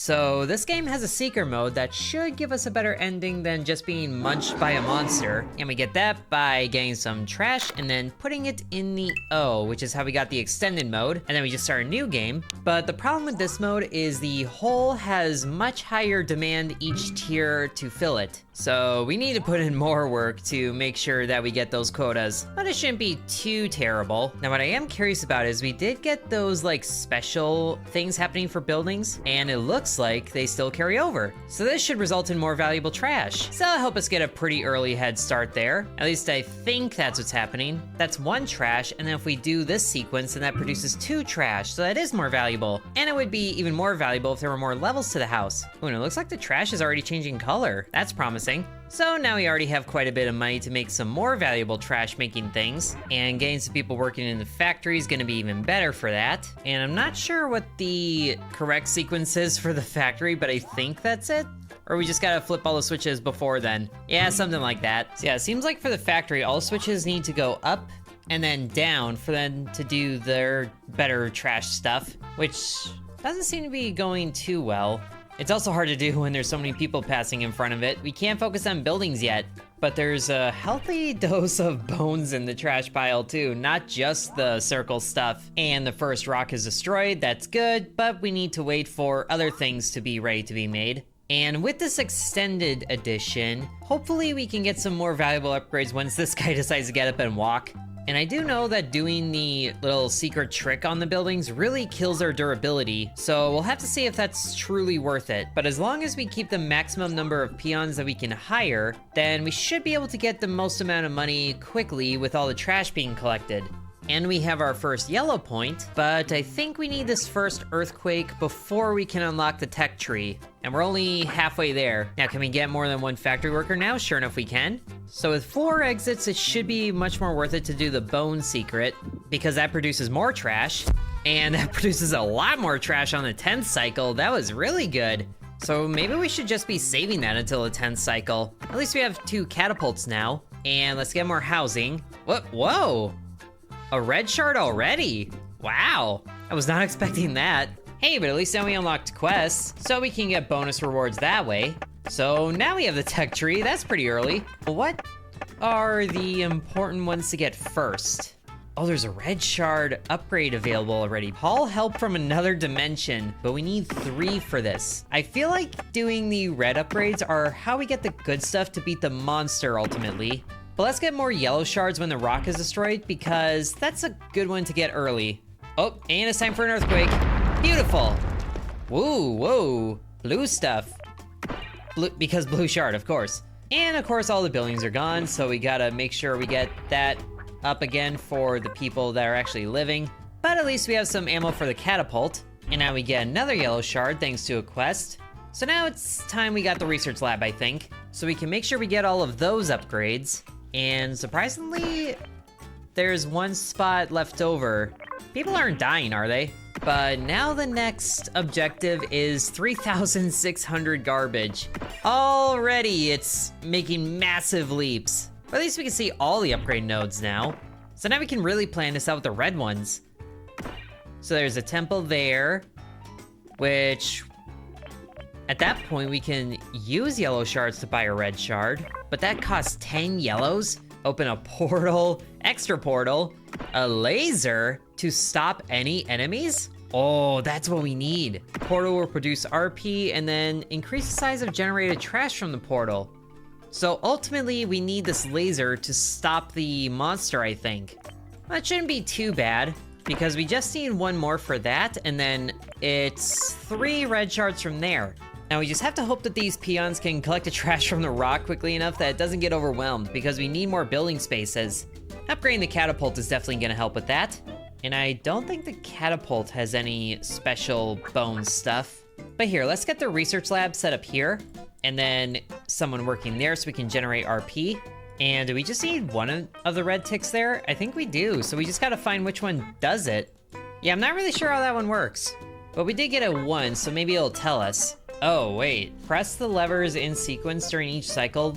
So this game has a seeker mode that should give us a better ending than just being munched by a monster. And we get that by getting some trash and then putting it in the O, which is how we got the extended mode. And then we just start a new game. But the problem with this mode is the hole has much higher demand each tier to fill it. So we need to put in more work to make sure that we get those quotas, but it shouldn't be too terrible. Now what I am curious about is we did get those like special things happening for buildings, and it looks like they still carry over. So this should result in more valuable trash. So that'll help us get a pretty early head start there. At least I think that's what's happening. That's one trash, and then if we do this sequence, then that produces two trash, so that is more valuable. And it would be even more valuable if there were more levels to the house. Ooh, and it looks like the trash is already changing color. That's promising. So now we already have quite a bit of money to make some more valuable trash making things, and getting some people working in the factory is gonna be even better for that. And I'm not sure what the correct sequence is for the factory, but I think that's it. Or we just gotta flip all the switches before then. Yeah, something like that. So yeah, it seems like for the factory, all switches need to go up and then down for them to do their better trash stuff, which doesn't seem to be going too well. It's also hard to do when there's so many people passing in front of it. We can't focus on buildings yet, but there's a healthy dose of bones in the trash pile too, not just the circle stuff. And the first rock is destroyed, that's good, but we need to wait for other things to be ready to be made. And with this extended edition, hopefully we can get some more valuable upgrades once this guy decides to get up and walk. And I do know that doing the little secret trick on the buildings really kills their durability, so we'll have to see if that's truly worth it. But as long as we keep the maximum number of peons that we can hire, then we should be able to get the most amount of money quickly with all the trash being collected. And we have our first yellow point, but I think we need this first earthquake before we can unlock the tech tree. And we're only halfway there. Now, can we get more than one factory worker now? Sure enough, we can. So with 4 exits, it should be much more worth it to do the bone secret, because that produces more trash, and that produces a lot more trash on the 10th cycle. That was really good. So maybe we should just be saving that until the 10th cycle. At least we have 2 catapults now, and let's get more housing. Whoa! A red shard already? Wow, I was not expecting that. Hey, but at least now we unlocked quests, so we can get bonus rewards that way. So now we have the tech tree, that's pretty early. What are the important ones to get first? Oh, there's a red shard upgrade available already. Haul help from another dimension, but we need 3 for this. I feel like doing the red upgrades are how we get the good stuff to beat the monster ultimately. But let's get more yellow shards when the rock is destroyed, because that's a good one to get early. Oh, and it's time for an earthquake. Beautiful. Whoa, blue stuff. Because blue shard, of course. And of course, all the buildings are gone, so we gotta make sure we get that up again for the people that are actually living. But at least we have some ammo for the catapult. And now we get another yellow shard thanks to a quest. So now it's time we got the research lab, I think. So we can make sure we get all of those upgrades. And surprisingly, there's one spot left over. People aren't dying, are they? But now the next objective is 3,600 garbage. Already, it's making massive leaps. Or at least we can see all the upgrade nodes now. So now we can really plan this out with the red ones. So there's a temple there, which at that point we can use yellow shards to buy a red shard, but that costs 10 yellows. Open a portal, extra portal, a laser to stop any enemies? Oh, that's what we need. Portal will produce RP and then increase the size of generated trash from the portal. So ultimately, we need this laser to stop the monster, I think. That shouldn't be too bad, because we just need 1 more for that, and then it's 3 red shards from there. Now we just have to hope that these peons can collect the trash from the rock quickly enough that it doesn't get overwhelmed, because we need more building spaces. Upgrading the catapult is definitely gonna help with that. And I don't think the catapult has any special bone stuff. But here, let's get the research lab set up here, and then someone working there so we can generate RP. And do we just need 1 of the red ticks there? I think we do, so we just gotta find which one does it. Yeah, I'm not really sure how that one works. But we did get a 1, so maybe it'll tell us. Oh, wait. Press the levers in sequence during each cycle.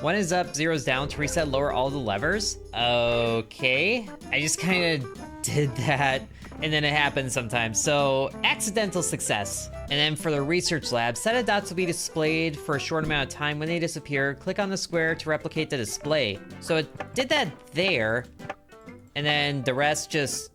1 is up, 0 is down to reset, lower all the levers. Okay. I just kind of did that, and then it happens sometimes. So, accidental success. And then for the research lab, set of dots will be displayed for a short amount of time. When they disappear, click on the square to replicate the display. So it did that there. And then the rest just...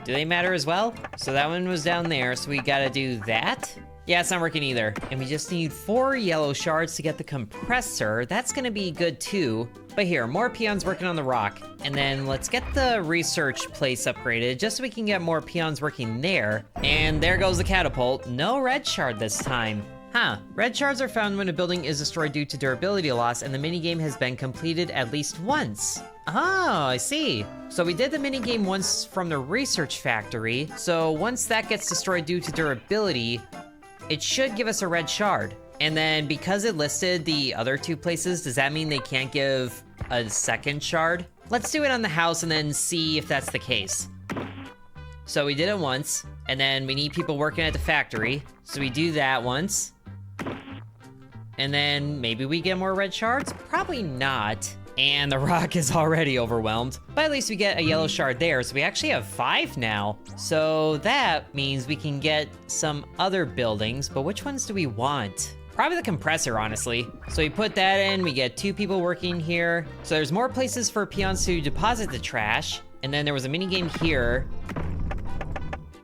do they matter as well? So that one was down there, so we gotta do that. Yeah, it's not working either. And we just need 4 yellow shards to get the compressor. That's gonna be good too. But here, more peons working on the rock. And then let's get the research place upgraded just so we can get more peons working there. And there goes the catapult. No red shard this time. Huh, red shards are found when a building is destroyed due to durability loss and the minigame has been completed at least once. Oh, I see. So we did the minigame once from the research factory. So once that gets destroyed due to durability, it should give us a red shard. And then because it listed the other 2 places, does that mean they can't give a second shard? Let's do it on the house and then see if that's the case. So we did it once, and then we need people working at the factory. So we do that once. And then maybe we get more red shards? Probably not. And the rock is already overwhelmed. But at least we get a yellow shard there, so we actually have 5 now. So that means we can get some other buildings, but which ones do we want? Probably the compressor, honestly. So we put that in, we get 2 people working here. So there's more places for peons to deposit the trash. And then there was a mini game here.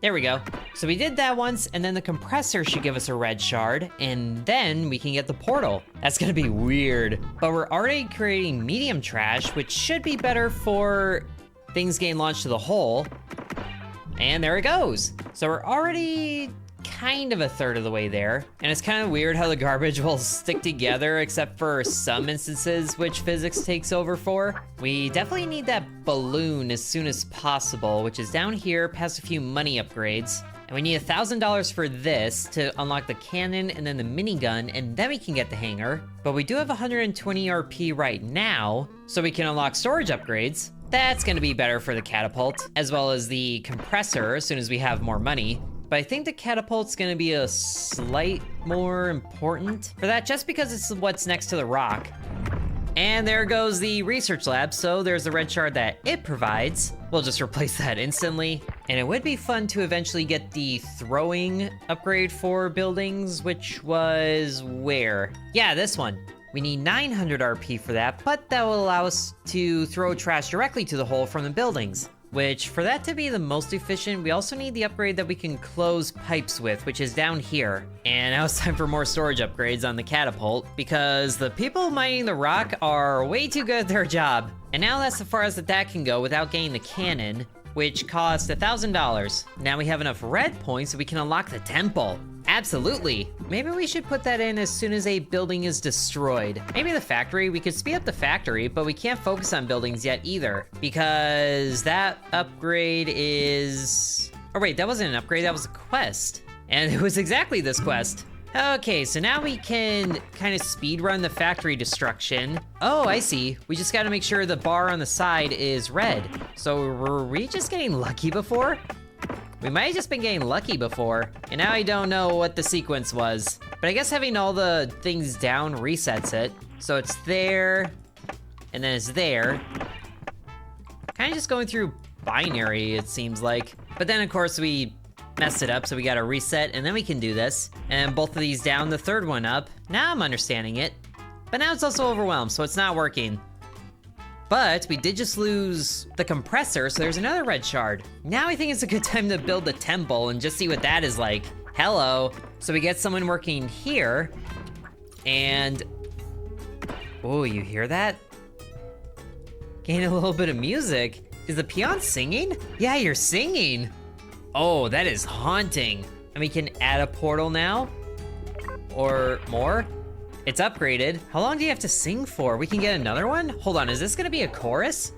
There we go. So we did that once, and then the compressor should give us a red shard, and then we can get the portal. That's gonna be weird. But we're already creating medium trash, which should be better for things getting launched to the hole. And there it goes. So we're already kind of a third of the way there. And it's kind of weird how the garbage will stick together, except for some instances which physics takes over for. We definitely need that balloon as soon as possible, which is down here past a few money upgrades. And we need $1,000 for this to unlock the cannon and then the minigun, and then we can get the hangar. But we do have 120 RP right now, so we can unlock storage upgrades. That's gonna be better for the catapult, as well as the compressor as soon as we have more money. But I think the catapult's gonna be a slight more important for that, just because it's what's next to the rock. And there goes the research lab, so there's the red shard that it provides. We'll just replace that instantly. And it would be fun to eventually get the throwing upgrade for buildings, which was where? Yeah, this one. We need 900 RP for that, but that will allow us to throw trash directly to the hole from the buildings. Which, for that to be the most efficient, we also need the upgrade that we can close pipes with, which is down here. And now it's time for more storage upgrades on the catapult, because the people mining the rock are way too good at their job. And now that's as far as that can go without getting the cannon, which cost $1,000. Now we have enough red points so we can unlock the temple. Absolutely. Maybe we should put that in as soon as a building is destroyed. Maybe the factory, we could speed up the factory, but we can't focus on buildings yet either, because that upgrade is... oh wait, that wasn't an upgrade, that was a quest. And it was exactly this quest. Okay, so now we can kind of speed run the factory destruction. Oh, I see. We just gotta make sure the bar on the side is red. So were we just getting lucky before? We might have just been getting lucky before, and now I don't know what the sequence was. But I guess having all the things down resets it. So it's there, and then it's there. Kind of just going through binary, it seems like. But then, of course, we messed it up, so we gotta reset, and then we can do this. And both of these down, the third one up. Now I'm understanding it. But now it's also overwhelmed, so it's not working. But we did just lose the compressor, so there's another red shard. Now I think it's a good time to build the temple and just see what that is like. Hello. So we get someone working here, and... oh, you hear that? Gain a little bit of music. Is the peon singing? Yeah, you're singing. Oh, that is haunting. And we can add a portal now? Or more? It's upgraded. How long do you have to sing for? We can get another one? Hold on, is this gonna be a chorus?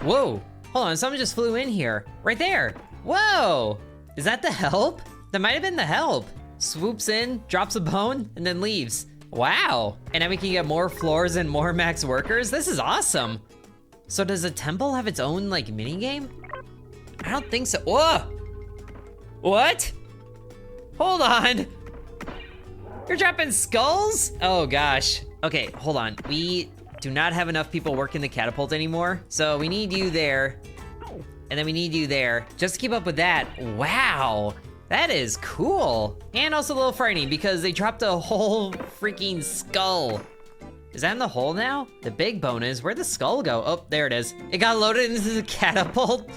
Whoa, hold on, someone just flew in here. Right there, whoa! Is that the help? That might have been the help. Swoops in, drops a bone, and then leaves. Wow, and now we can get more floors and more max workers? This is awesome. So does the temple have its own, like, mini game? I don't think so. Whoa! What? Hold on. You're dropping skulls? Oh gosh. Okay, hold on. We do not have enough people working the catapult anymore. So we need you there. And then we need you there. Just to keep up with that. Wow. That is cool. And also a little frightening because they dropped a whole freaking skull. Is that in the hole now? The big bonus, where'd the skull go? Oh, there it is. It got loaded into the catapult.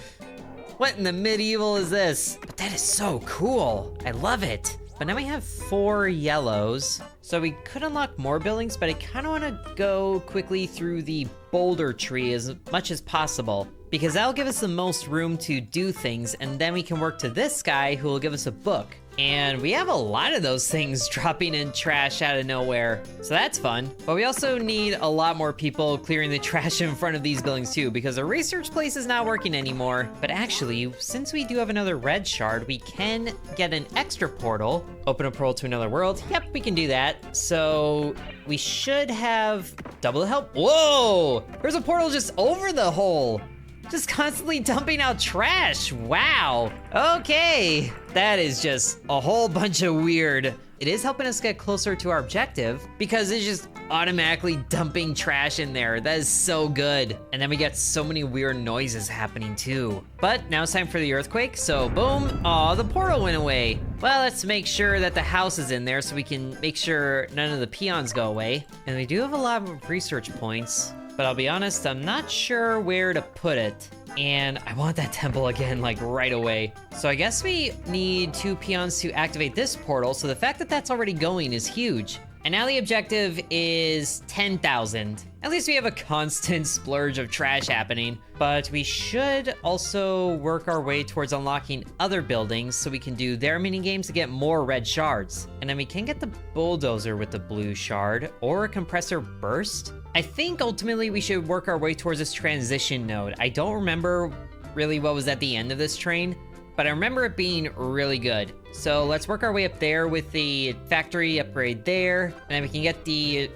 What in the medieval is this? But that is so cool. I love it. But now we have 4 yellows. So we could unlock more buildings, but I kind of want to go quickly through the boulder tree as much as possible, because that'll give us the most room to do things, and then we can work to this guy who will give us a book. And we have a lot of those things dropping in trash out of nowhere, so that's fun. But we also need a lot more people clearing the trash in front of these buildings too, because the research place is not working anymore. But actually, since we do have another red shard, we can get an extra portal. Open a portal to another world. Yep, we can do that. So we should have double the help. Whoa! There's a portal just over the hole. Just constantly dumping out trash. Wow. Okay. That is just a whole bunch of weird. It is helping us get closer to our objective because it's just automatically dumping trash in there. That is so good. And then we get so many weird noises happening too. But now it's time for the earthquake. So boom. Oh, the portal went away. Well, let's make sure that the house is in there so we can make sure none of the peons go away. And we do have a lot of research points. But I'll be honest, I'm not sure where to put it. And I want that temple again, like right away. So I guess we need 2 peons to activate this portal. So the fact that that's already going is huge. And now the objective is 10,000. At least we have a constant splurge of trash happening. But we should also work our way towards unlocking other buildings so we can do their mini games to get more red shards. And then we can get the bulldozer with the blue shard or a compressor burst. I think ultimately we should work our way towards this transition node. I don't remember really what was at the end of this train, but I remember it being really good. So let's work our way up there with the factory upgrade there, and then we can get the,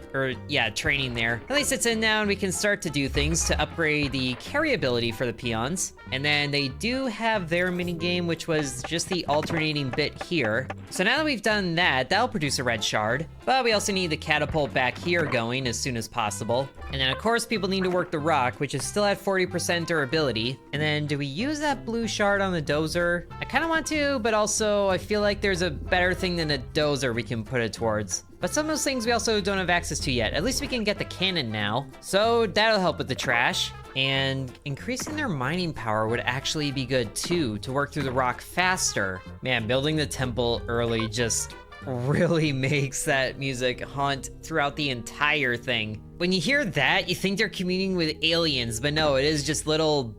training there. At least it's in now, and we can start to do things to upgrade the carry ability for the peons. And then they do have their mini game, which was just the alternating bit here. So now that we've done that, that'll produce a red shard, but we also need the catapult back here going as soon as possible. And then of course people need to work the rock, which is still at 40% durability. And then do we use that blue shard on the dozer? I kind of want to, but also I feel like there's a better thing than a dozer we can put it towards. But some of those things we also don't have access to yet. At least we can get the cannon now. So that'll help with the trash. And increasing their mining power would actually be good too, to work through the rock faster. Man, building the temple early just really makes that music haunt throughout the entire thing. When you hear that, you think they're communing with aliens, but no, it is just little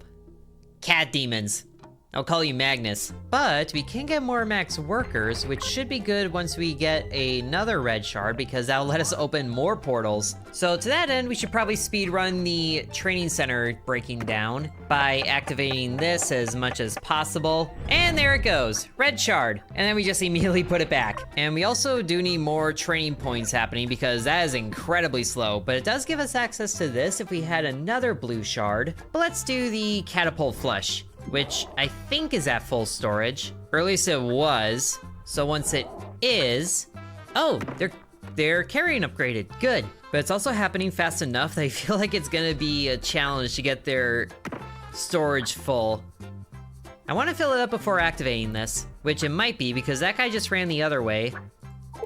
cat demons. I'll call you Magnus. But we can get more max workers, which should be good once we get another red shard, because that'll let us open more portals. So to that end, we should probably speed run the training center breaking down by activating this as much as possible. And there it goes, red shard. And then we just immediately put it back. And we also do need more training points happening because that is incredibly slow, but it does give us access to this if we had another blue shard. But let's do the catapult flush, which I think is at full storage, or at least it was. So once it is, oh, they're carrying upgraded, good. But it's also happening fast enough that I feel like it's gonna be a challenge to get their storage full. I wanna fill it up before activating this, which it might be because that guy just ran the other way.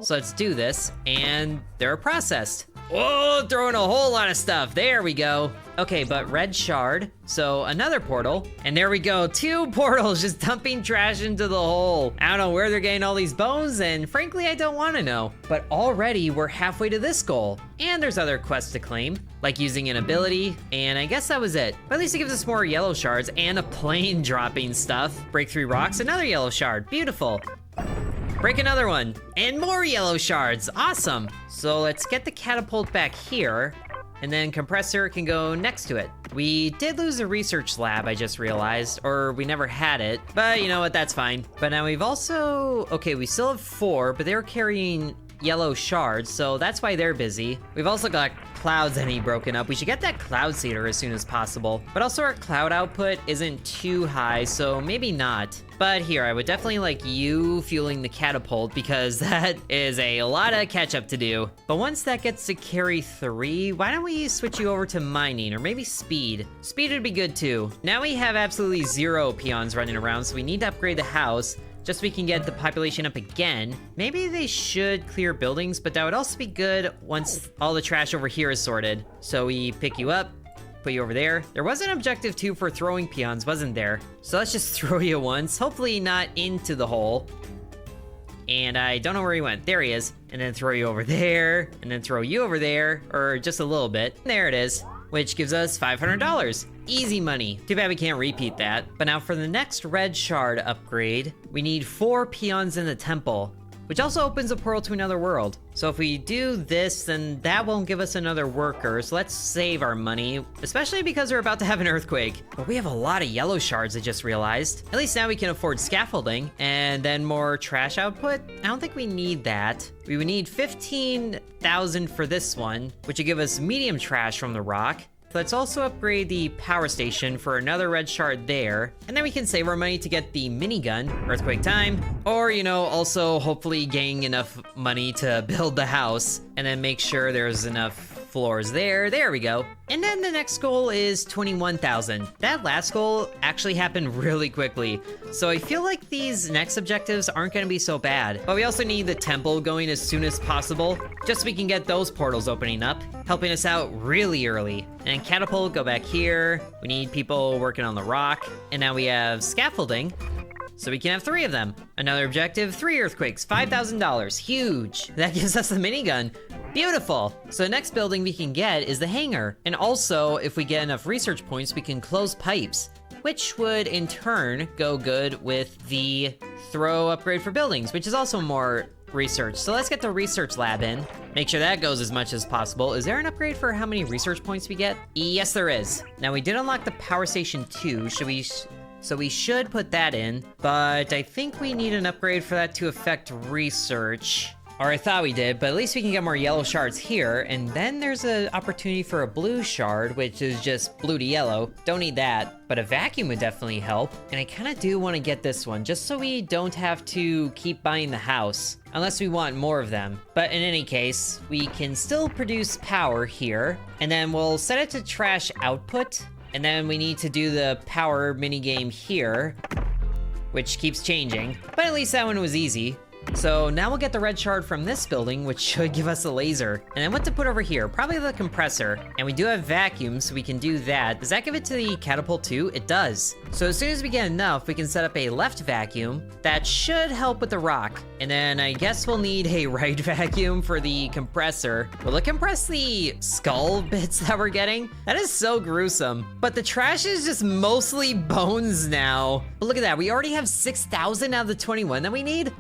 So let's do this, and they're processed. Whoa, throwing a whole lot of stuff, there we go. Okay, but red shard, so another portal, and there we go, 2 portals just dumping trash into the hole. I don't know where they're getting all these bones, and frankly, I don't wanna know. But already, we're halfway to this goal. And there's other quests to claim, like using an ability, and I guess that was it. But at least it gives us more yellow shards and a plane dropping stuff. Break 3 rocks, another yellow shard, beautiful. Break another one, and more yellow shards, awesome. So let's get the catapult back here, and then compressor can go next to it. We did lose a research lab, I just realized, or we never had it, but you know what, that's fine. But now we've also, okay, we still have 4, but they're carrying yellow shards, so that's why they're busy. We've also got clouds that need broken up. We should get that cloud seeder as soon as possible. But also our cloud output isn't too high, so maybe not. But here, I would definitely like you fueling the catapult because that is a lot of catch up to do. But once that gets to carry 3, why don't we switch you over to mining or maybe speed? Speed would be good too. Now we have absolutely 0 peons running around, so we need to upgrade the house. just so we can get the population up again. Maybe they should clear buildings, but that would also be good once all the trash over here is sorted. So we pick you up, put you over there. There was an objective too for throwing peons, wasn't there? So let's just throw you once, hopefully not into the hole. And I don't know where he went. There he is. And then throw you over there, and then throw you over there, or just a little bit. There it is, which gives us $500. Easy money. Too bad we can't repeat that. But now for the next red shard upgrade, we need 4 peons in the temple, which also opens a portal to another world. So if we do this, then that won't give us another worker, so let's save our money, especially because we're about to have an earthquake. But we have a lot of yellow shards, I just realized. At least now we can afford scaffolding, and then more trash output. I don't think we need that. We would need 15,000 for this one, which would give us medium trash from the rock. Let's also upgrade the power station for another red shard there, and then we can save our money to get the minigun, earthquake time, or, you know, also hopefully gain enough money to build the house, and then make sure there's enough floors there. There we go. And then the next goal is 21,000. That last goal actually happened really quickly, so I feel like these next objectives aren't gonna be so bad. But we also need the temple going as soon as possible, just so we can get those portals opening up, helping us out really early. And catapult, go back here. We need people working on the rock. And now we have scaffolding, so we can have 3 of them. Another objective, 3 earthquakes, $5,000, huge. That gives us the minigun. Beautiful. So the next building we can get is the hangar. And also, if we get enough research points, we can close pipes, which would in turn go good with the throw upgrade for buildings, which is also more research. So let's get the research lab in. Make sure that goes as much as possible. Is there an upgrade for how many research points we get? Yes, there is. Now we did unlock the power station too. So we should put that in, but I think we need an upgrade for that to affect research. Or I thought we did, but at least we can get more yellow shards here, and then there's an opportunity for a blue shard, which is just blue to yellow. Don't need that, but a vacuum would definitely help. And I kind of do want to get this one, just so we don't have to keep buying the house, unless we want more of them. But in any case, we can still produce power here, and then we'll set it to trash output, and then we need to do the power minigame here, which keeps changing, but at least that one was easy. So now we'll get the red shard from this building, which should give us a laser. And then what to put over here? Probably the compressor. And we do have vacuum, so we can do that. Does that give it to the catapult too? It does. So as soon as we get enough, we can set up a left vacuum. That should help with the rock. And then I guess we'll need a right vacuum for the compressor. Will it compress the skull bits that we're getting? That is so gruesome. But the trash is just mostly bones now. But look at that, we already have 6,000 out of the 21 that we need.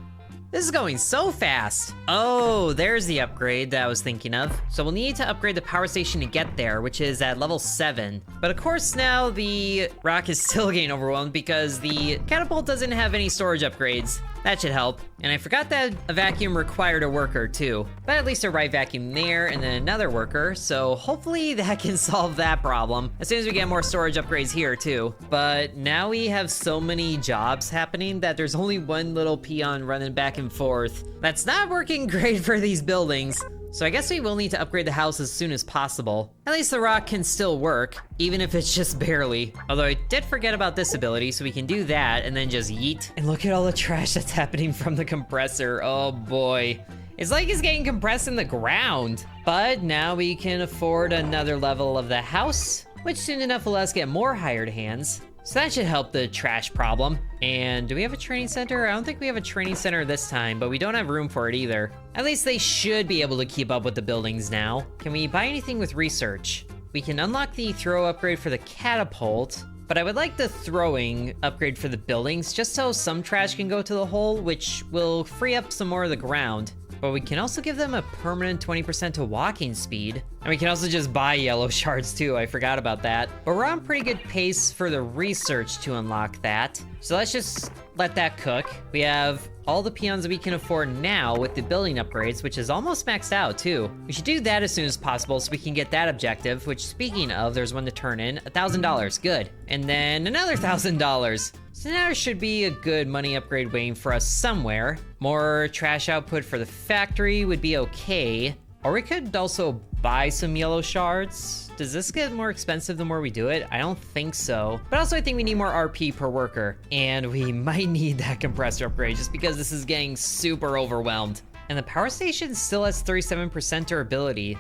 This is going so fast. Oh, there's the upgrade that I was thinking of. So we'll need to upgrade the power station to get there, which is at level 7. But of course now the rock is still getting overwhelmed because the catapult doesn't have any storage upgrades. That should help. And I forgot that a vacuum required a worker too. But at least a right vacuum there and then another worker. So hopefully that can solve that problem. As soon as we get more storage upgrades here too. But now we have so many jobs happening that there's only one little peon running back and forth. That's not working great for these buildings. So I guess we will need to upgrade the house as soon as possible. At least the rock can still work, even if it's just barely. Although I did forget about this ability, so we can do that and then just yeet. And look at all the trash that's happening from the compressor. Oh boy. It's like it's getting compressed in the ground. But now we can afford another level of the house, which soon enough will let us get more hired hands. So that should help the trash problem. And do we have a training center? I don't think we have a training center this time, but we don't have room for it either. At least they should be able to keep up with the buildings now. Can we buy anything with research? We can unlock the throw upgrade for the catapult, but I would like the throwing upgrade for the buildings, just so some trash can go to the hole, which will free up some more of the ground. But we can also give them a permanent 20% to walking speed. And we can also just buy yellow shards too, I forgot about that. But we're on pretty good pace for the research to unlock that. So let's just let that cook. We have all the peons that we can afford now with the building upgrades, which is almost maxed out too. We should do that as soon as possible so we can get that objective, which speaking of, there's one to turn in, $1,000, good. And then another $1,000. So now there should be a good money upgrade waiting for us somewhere. More trash output for the factory would be okay. Or we could also buy some yellow shards. Does this get more expensive the more we do it? I don't think so. But also I think we need more RP per worker. And we might need that compressor upgrade just because this is getting super overwhelmed. And the power station still has 37% durability.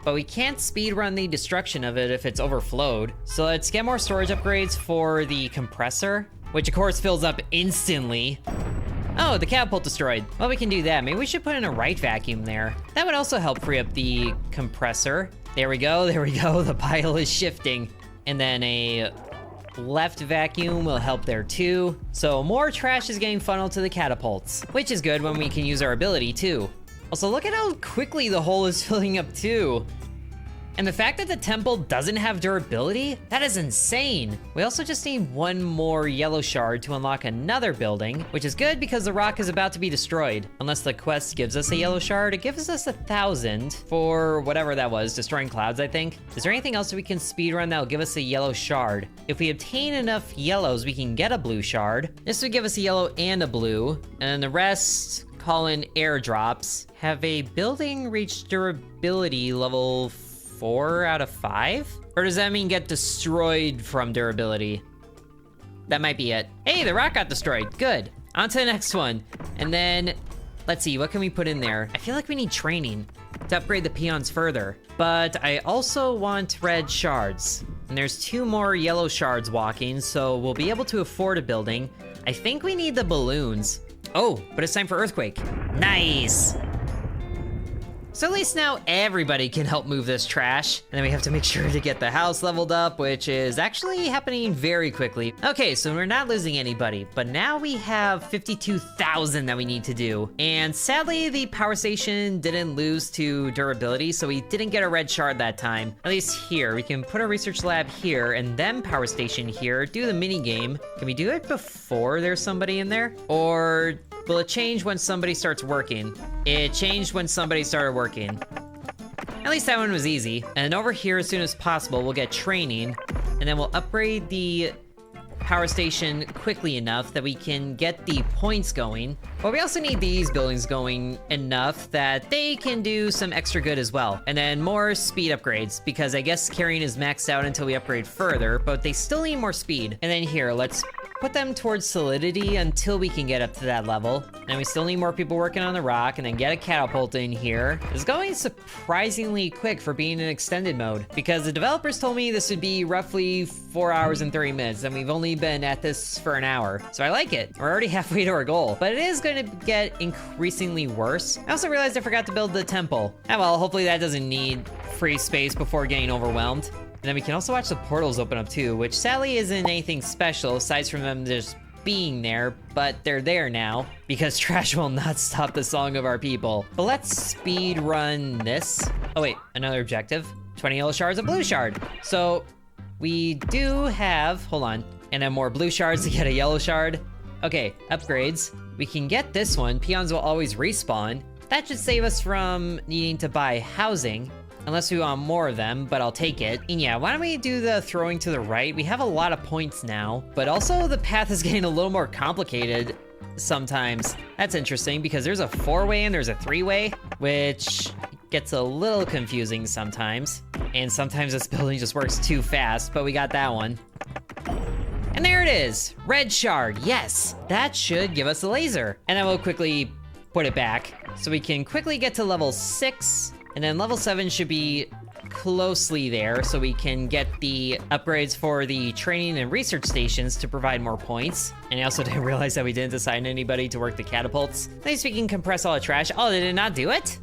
But we can't speedrun the destruction of it if it's overflowed. So let's get more storage upgrades for the compressor, which of course fills up instantly. Oh, the catapult destroyed. Well, we can do that. Maybe we should put in a right vacuum there. That would also help free up the compressor. There we go, there we go. The pile is shifting. And then a left vacuum will help there too. So more trash is getting funneled to the catapults, which is good when we can use our ability too. Also, look at how quickly the hole is filling up too. And the fact that the temple doesn't have durability, that is insane. We also just need one more yellow shard to unlock another building, which is good because the rock is about to be destroyed. Unless the quest gives us a yellow shard, it gives us 1,000 for whatever that was, destroying clouds, I think. Is there anything else that we can speedrun that'll give us a yellow shard? If we obtain enough yellows, we can get a blue shard. This would give us a yellow and a blue, and the rest call in airdrops. Have a building reach durability level 4 out of 5? Or does that mean get destroyed from durability? That might be it. Hey, the rock got destroyed. Good. On to the next one. And then, let's see, what can we put in there? I feel like we need training to upgrade the peons further. But I also want red shards. And there's 2 more yellow shards walking, so we'll be able to afford a building. I think we need the balloons. Oh, but it's time for earthquake. Nice. So at least now everybody can help move this trash. And then we have to make sure to get the house leveled up, which is actually happening very quickly. Okay, so we're not losing anybody, but now we have 52,000 that we need to do. And sadly, the power station didn't lose to durability, so we didn't get a red shard that time. At least here, we can put a research lab here and then power station here, do the mini game. Can we do it before there's somebody in there? Or will it change when somebody starts working? It changed when somebody started working. At least that one was easy. And over here, as soon as possible, we'll get training, and then we'll upgrade the power station quickly enough that we can get the points going. But we also need these buildings going enough that they can do some extra good as well. And then more speed upgrades, because I guess carrying is maxed out until we upgrade further, but they still need more speed. And then here, let's put them towards solidity until we can get up to that level. And we still need more people working on the rock, and then get a catapult in here. It's going surprisingly quick for being in extended mode, because the developers told me this would be roughly 4 hours and 30 minutes, and we've only been at this for an hour. So I like it. We're already halfway to our goal, but it is going to get increasingly worse. I also realized I forgot to build the temple. Ah, well, hopefully that doesn't need free space before getting overwhelmed. And then we can also watch the portals open up too, which sadly isn't anything special aside from them just being there, but they're there now because trash will not stop the song of our people. But let's speed run this. Oh wait, another objective. 20 yellow shards, a blue shard. So we do have, hold on, and then more blue shards to get a yellow shard. Okay, upgrades. We can get this one. Peons will always respawn. That should save us from needing to buy housing. Unless we want more of them, but I'll take it. And yeah, why don't we do the throwing to the right? We have a lot of points now, but also the path is getting a little more complicated sometimes. That's interesting because there's a 4-way and there's a 3-way, which gets a little confusing sometimes. And sometimes this building just works too fast, but we got that one. And there it is, red shard, yes. That should give us a laser. And then we'll quickly put it back so we can quickly get to level 6. And then level 7 should be closely there, so we can get the upgrades for the training and research stations to provide more points. And I also didn't realize that we didn't assign anybody to work the catapults. At least we can compress all the trash. Oh, they did not do it?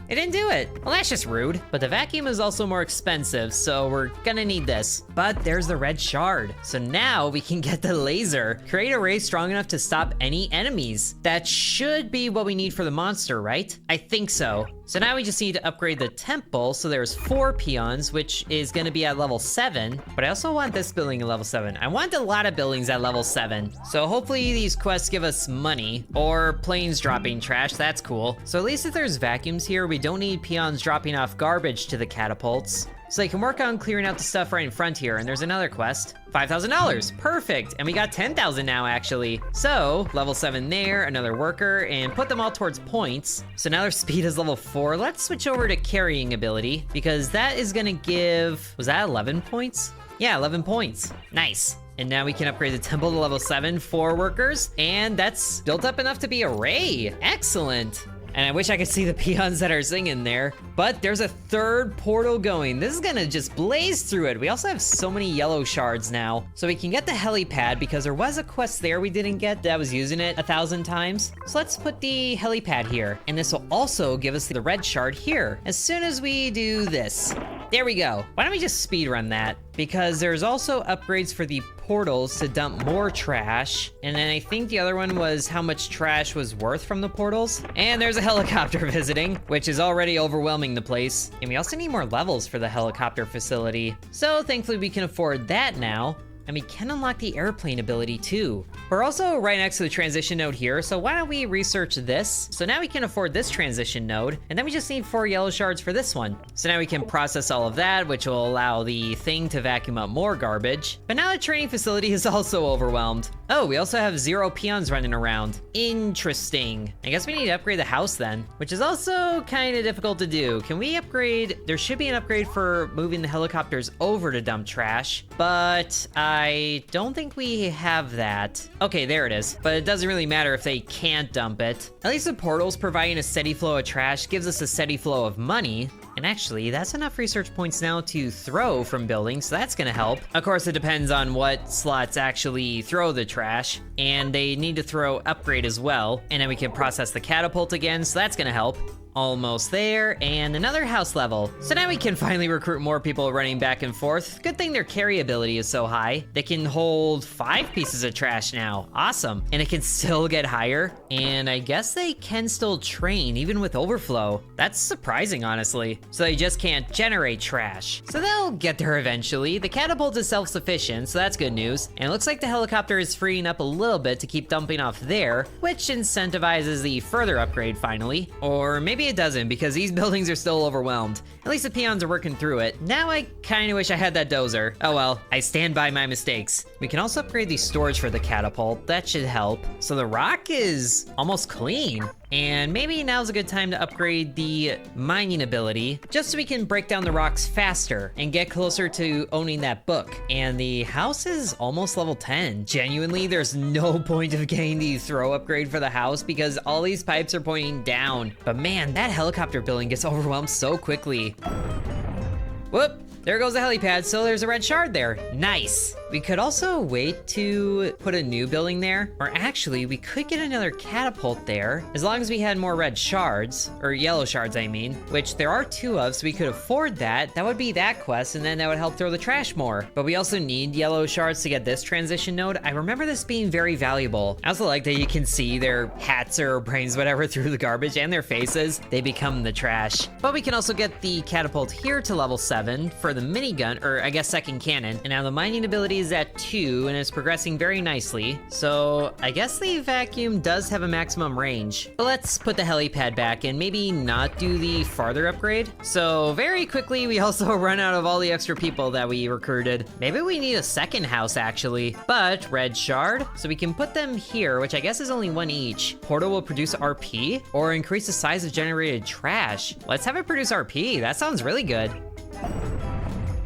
It didn't do it. Well, that's just rude. But the vacuum is also more expensive, so we're gonna need this. But there's the red shard. So now we can get the laser. Create a ray strong enough to stop any enemies. That should be what we need for the monster, right? I think so. So now we just need to upgrade the temple. So there's 4 peons, which is gonna be at level 7. But I also want this building at level 7. I want a lot of buildings at level 7. So hopefully these quests give us money or planes dropping trash. That's cool. So at least if there's vacuums here, we don't need peons dropping off garbage to the catapults. so they can work on clearing out the stuff right in front here. And there's another quest. $5,000, perfect. And we got 10,000 now, actually. So level 7 there, another worker, and put them all towards points. So now their speed is level 4. Let's switch over to carrying ability, because that is gonna give, was that 11 points? Yeah, 11 points, nice. And now we can upgrade the temple to level 7, 4 workers, and that's built up enough to be a ray, excellent. And I wish I could see the peons that are singing there, but there's a third portal going. This is gonna just blaze through it. We also have so many yellow shards now. So we can get the helipad because there was a quest there we didn't get that was using it 1,000 times. So let's put the helipad here. And this will also give us the red shard here as soon as we do this. There we go. Why don't we just speed run that? Because there's also upgrades for the portals to dump more trash. And then I think the other one was how much trash was worth from the portals. And there's a helicopter visiting, which is already overwhelming the place. And we also need more levels for the helicopter facility. So thankfully we can afford that now. And we can unlock the airplane ability too. We're also right next to the transition node here, so why don't we research this? So now we can afford this transition node, and then we just need 4 yellow shards for this one. So now we can process all of that, which will allow the thing to vacuum up more garbage. But now the training facility is also overwhelmed. Oh, we also have 0 peons running around. Interesting. I guess we need to upgrade the house then, which is also kind of difficult to do. Can we upgrade? There should be an upgrade for moving the helicopters over to dump trash, but I don't think we have that. Okay, there it is. But it doesn't really matter if they can't dump it. At least the portals providing a steady flow of trash gives us a steady flow of money. And actually, that's enough research points now to throw from buildings, so that's gonna help. Of course, it depends on what slots actually throw the trash, and they need to throw upgrade as well. And then we can process the catapult again, so that's gonna help. Almost there, and another house level. So now we can finally recruit more people running back and forth. Good thing their carry ability is so high. They can hold 5 pieces of trash now. Awesome. And it can still get higher. And I guess they can still train even with overflow. That's surprising, honestly. So they just can't generate trash. So they'll get there eventually. The catapult is self-sufficient, so that's good news. And it looks like the helicopter is freeing up a little bit to keep dumping off there, which incentivizes the further upgrade finally. Or maybe it doesn't, because these buildings are still overwhelmed. At least the peons are working through it. Now I kind of wish I had that dozer. Oh well, I stand by my mistakes. We can also upgrade the storage for the catapult. That should help. So the rock is almost clean. And maybe now's a good time to upgrade the mining ability, just so we can break down the rocks faster and get closer to owning that book. And the house is almost level 10. Genuinely, there's no point of getting the throw upgrade for the house because all these pipes are pointing down. But man, that helicopter building gets overwhelmed so quickly. Whoop. There goes the helipad, so there's a red shard there. Nice. We could also wait to put a new building there, or actually we could get another catapult there, as long as we had more red shards, or yellow shards I mean, which there are 2 of, so we could afford that. That would be that quest, and then that would help throw the trash more. But we also need yellow shards to get this transition node. I remember this being very valuable. I also like that you can see their hats or brains, whatever, through the garbage, and their faces. They become the trash. But we can also get the catapult here to level 7 for the minigun, or I guess second cannon. And now the mining ability is at 2 and it's progressing very nicely. So I guess the vacuum does have a maximum range. But let's put the helipad back and maybe not do the farther upgrade. So very quickly, we also run out of all the extra people that we recruited. Maybe we need a second house actually, but red shard. So we can put them here, which I guess is only 1 each. Portal will produce RP or increase the size of generated trash. Let's have it produce RP. That sounds really good.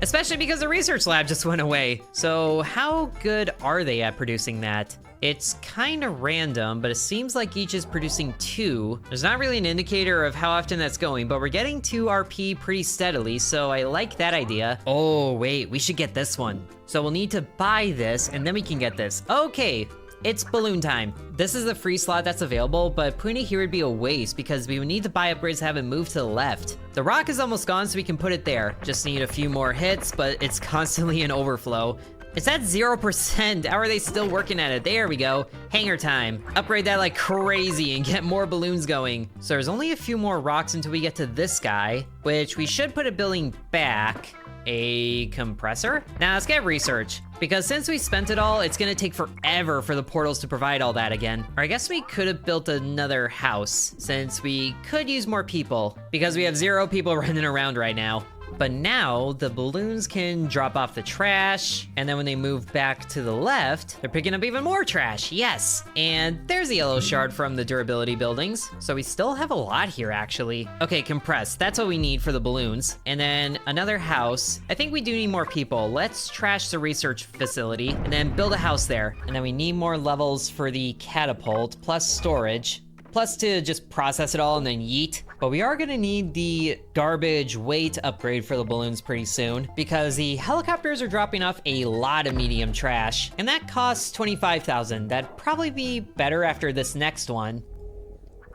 Especially because the research lab just went away. So how good are they at producing that? It's kind of random, but it seems like each is producing 2. There's not really an indicator of how often that's going, but we're getting 2 RP pretty steadily, so I like that idea. Oh, wait, we should get this one. So we'll need to buy this, and then we can get this. Okay, it's balloon time. This is the free slot that's available, but putting it here would be a waste because we would need to buy upgrades to have it move to the left. The rock is almost gone, so we can put it there. Just need a few more hits, but it's constantly in overflow. It's at 0%. How are they still working at it? There we go. Hangar time. Upgrade that like crazy and get more balloons going. So there's only a few more rocks until we get to this guy, which we should put a building back. A compressor? Now let's get research, because since we spent it all, it's gonna take forever for the portals to provide all that again. Or I guess we could have built another house, since we could use more people, because we have 0 people running around right now. But now the balloons can drop off the trash, and then when they move back to the left, they're picking up even more trash, yes! And there's a yellow shard from the durability buildings, so we still have a lot here actually. Okay, compressed, that's what we need for the balloons. And then another house. I think we do need more people. Let's trash the research facility, and then build a house there. And then we need more levels for the catapult, plus storage. Plus to just process it all and then yeet. But we are gonna need the garbage weight upgrade for the balloons pretty soon because the helicopters are dropping off a lot of medium trash and that costs 25,000. That'd probably be better after this next one.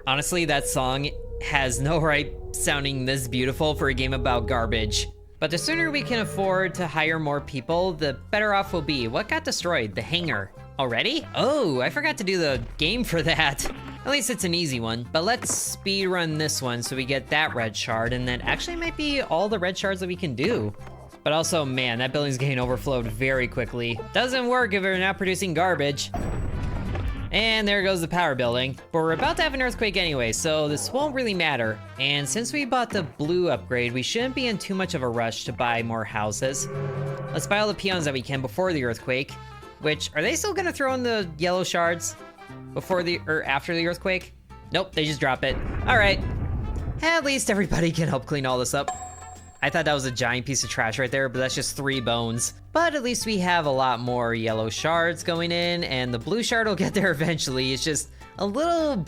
Honestly, that song has no right sounding this beautiful for a game about garbage. But the sooner we can afford to hire more people, the better off we'll be. What got destroyed? The hangar. Already? Oh, I forgot to do the game for that. At least it's an easy one. But let's speed run this one so we get that red shard, and that actually might be all the red shards that we can do. But also, man, that building's getting overflowed very quickly. Doesn't work if we're not producing garbage. And there goes the power building. But we're about to have an earthquake anyway, so this won't really matter. And since we bought the blue upgrade, we shouldn't be in too much of a rush to buy more houses. Let's buy all the peons that we can before the earthquake. Which, are they still gonna throw in the yellow shards before the, or after the earthquake? Nope, they just drop it. All right, at least everybody can help clean all this up. I thought that was a giant piece of trash right there, but that's just 3 bones. But at least we have a lot more yellow shards going in, and the blue shard will get there eventually. It's just a little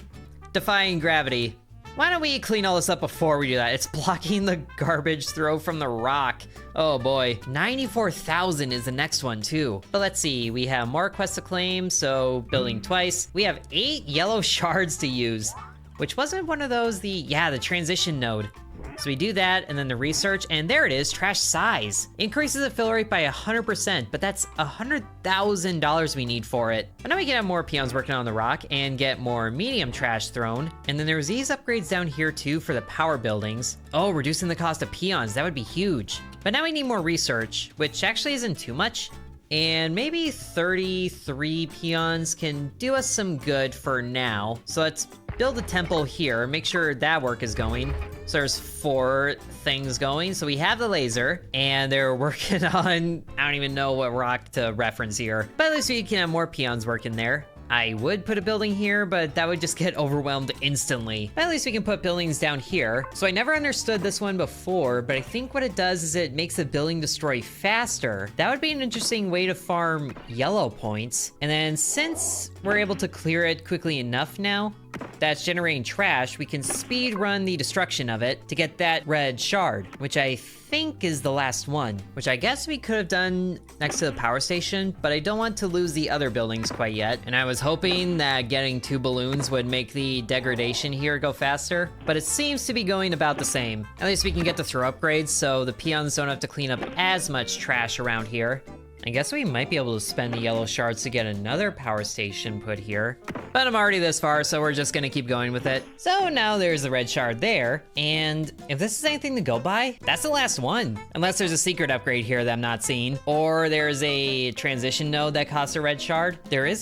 defying gravity. Why don't we clean all this up before we do that? It's blocking the garbage throw from the rock. Oh boy. 94,000 is the next one too. But let's see, we have more quests to claim, so building twice. We have 8 yellow shards to use, which wasn't one of those, the transition node. So we do that, and then the research, and there it is, trash size. Increases the fill rate by 100%, but that's $100,000 we need for it. But now we can have more peons working on the rock and get more medium trash thrown. And then there's these upgrades down here too for the power buildings. Oh, reducing the cost of peons, that would be huge. But now we need more research, which actually isn't too much. And maybe 33 peons can do us some good for now. So let's build a temple here, make sure that work is going. So there's 4 things going. So we have the laser, and they're working on, I don't even know what rock to reference here. But at least we can have more peons working there. I would put a building here, but that would just get overwhelmed instantly. But at least we can put buildings down here. So I never understood this one before, but I think what it does is it makes the building destroy faster. That would be an interesting way to farm yellow points. And then since we're able to clear it quickly enough now, that's generating trash, we can speed run the destruction of it to get that red shard, which I think is the last one, which I guess we could have done next to the power station, but I don't want to lose the other buildings quite yet. And I was hoping that getting 2 balloons would make the degradation here go faster, but it seems to be going about the same. At least we can get the throw upgrades so the peons don't have to clean up as much trash around here. I guess we might be able to spend the yellow shards to get another power station put here. But I'm already this far, so we're just gonna keep going with it. So now there's the red shard there, and if this is anything to go by, that's the last one. Unless there's a secret upgrade here that I'm not seeing, or there's a transition node that costs a red shard. There is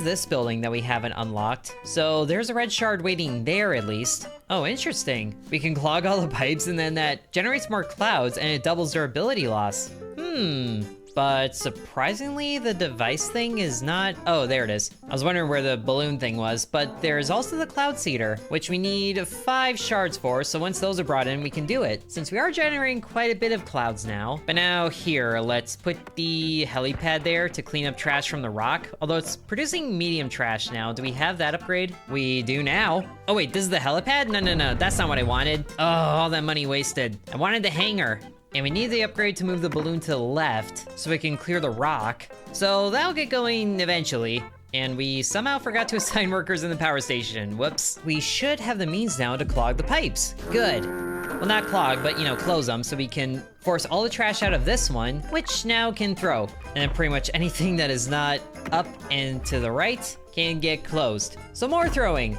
this building that we haven't unlocked, so there's a red shard waiting there at least. Oh, interesting. We can clog all the pipes, and then that generates more clouds, and it doubles durability loss. But surprisingly, the device thing is not... Oh, there it is. I was wondering where the balloon thing was, but there's also the cloud seeder, which we need 5 shards for, so once those are brought in, we can do it, since we are generating quite a bit of clouds now. But now here, let's put the helipad there to clean up trash from the rock, although it's producing medium trash now. Do we have that upgrade? We do now. Oh wait, this is the helipad? No, that's not what I wanted. Oh, all that money wasted. I wanted the hangar. And we need the upgrade to move the balloon to the left so we can clear the rock. So that'll get going eventually. And we somehow forgot to assign workers in the power station. Whoops. We should have the means now to clog the pipes. Good. Well, not clog, but close them so we can force all the trash out of this one, which now can throw. And then pretty much anything that is not up and to the right can get closed. So more throwing.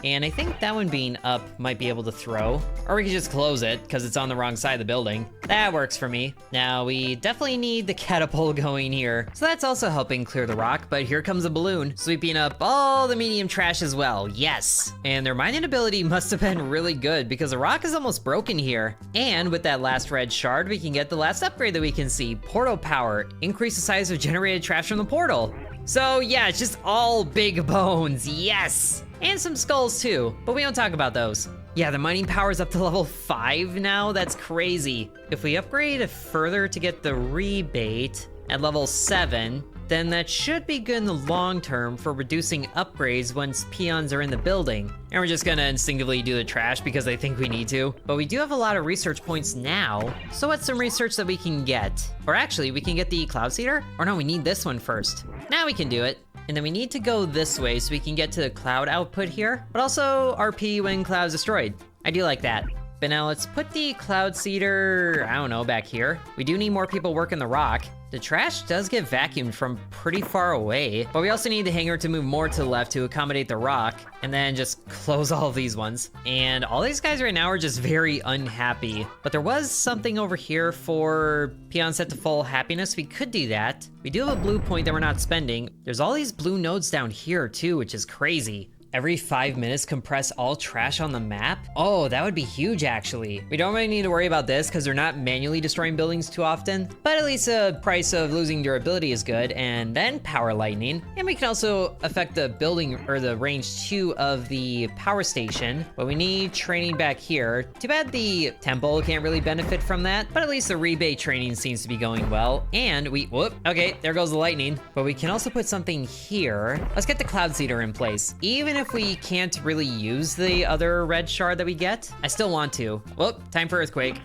And I think that one being up might be able to throw. Or we could just close it, because it's on the wrong side of the building. That works for me. Now, we definitely need the catapult going here. So that's also helping clear the rock, but here comes a balloon, sweeping up all the medium trash as well. Yes! And their mining ability must have been really good, because the rock is almost broken here. And with that last red shard, we can get the last upgrade that we can see. Portal power. Increase the size of generated trash from the portal. So yeah, it's just all big bones, yes! And some skulls too, but we don't talk about those. Yeah, the mining power is up to level 5 now, that's crazy. If we upgrade further to get the rebate at level 7, then that should be good in the long term for reducing upgrades once peons are in the building. And we're just gonna instinctively do the trash because I think we need to. But we do have a lot of research points now, so what's some research that we can get? Or actually, we can get the cloud seeder? Or no, we need this one first. Now we can do it. And then we need to go this way so we can get to the cloud output here, but also RP when cloud is destroyed. I do like that. But now let's put the cloud seeder, I don't know, back here. We do need more people working the rock. The trash does get vacuumed from pretty far away, but we also need the hangar to move more to the left to accommodate the rock, and then just close all of these ones. And all these guys right now are just very unhappy. But there was something over here for peon set to full happiness. We could do that. We do have a blue point that we're not spending. There's all these blue nodes down here too, which is crazy. Every 5 minutes, compress all trash on the map? Oh, that would be huge, actually. We don't really need to worry about this because they're not manually destroying buildings too often, but at least the price of losing durability is good, and then power lightning. And we can also affect the building, or the range 2 of the power station, but we need training back here. Too bad the temple can't really benefit from that, but at least the rebate training seems to be going well. And whoop, okay, there goes the lightning. But we can also put something here. Let's get the cloud seeder in place. Even if we can't really use the other red shard that we get, I still want to. Whoop, time for earthquake.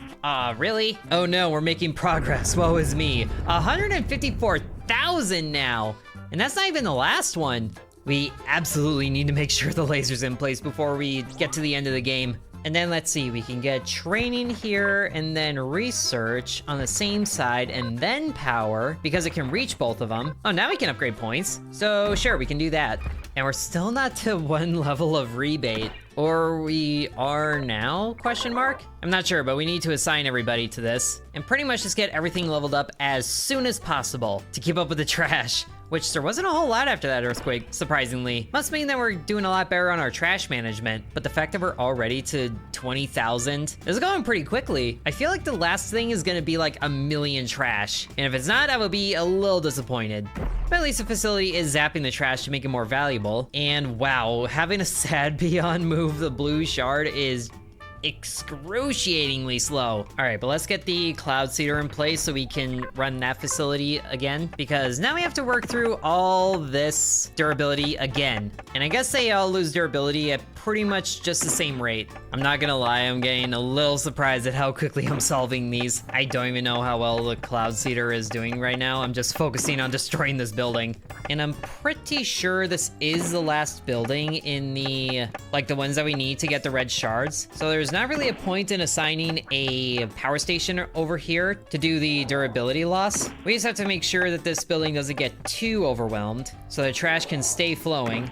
Really? Oh no, we're making progress, woe is me. 154,000 now, and that's not even the last one. We absolutely need to make sure the laser's in place before we get to the end of the game. And then let's see, we can get training here and then research on the same side and then power because it can reach both of them. Oh, now we can upgrade points. So sure, we can do that. And we're still not to 1 level of rebate. Or we are now, question mark? I'm not sure, but we need to assign everybody to this and pretty much just get everything leveled up as soon as possible to keep up with the trash. Which there wasn't a whole lot after that earthquake, surprisingly. Must mean that we're doing a lot better on our trash management, but the fact that we're already to 20,000 is going pretty quickly. I feel like the last thing is gonna be like 1,000,000 trash, and if it's not, I will be a little disappointed. But at least the facility is zapping the trash to make it more valuable. And wow, having a sad peon move the blue shard is excruciatingly slow. All right, but let's get the cloud seeder in place so we can run that facility again, because now we have to work through all this durability again. And I guess they all lose durability at pretty much just the same rate. I'm not gonna lie, I'm getting a little surprised at how quickly I'm solving these. I don't even know how well the cloud seeder is doing right now. I'm just focusing on destroying this building. And I'm pretty sure this is the last building in the, like the ones that we need to get the red shards. So there's not really a point in assigning a power station over here to do the durability loss. We just have to make sure that this building doesn't get too overwhelmed so the trash can stay flowing.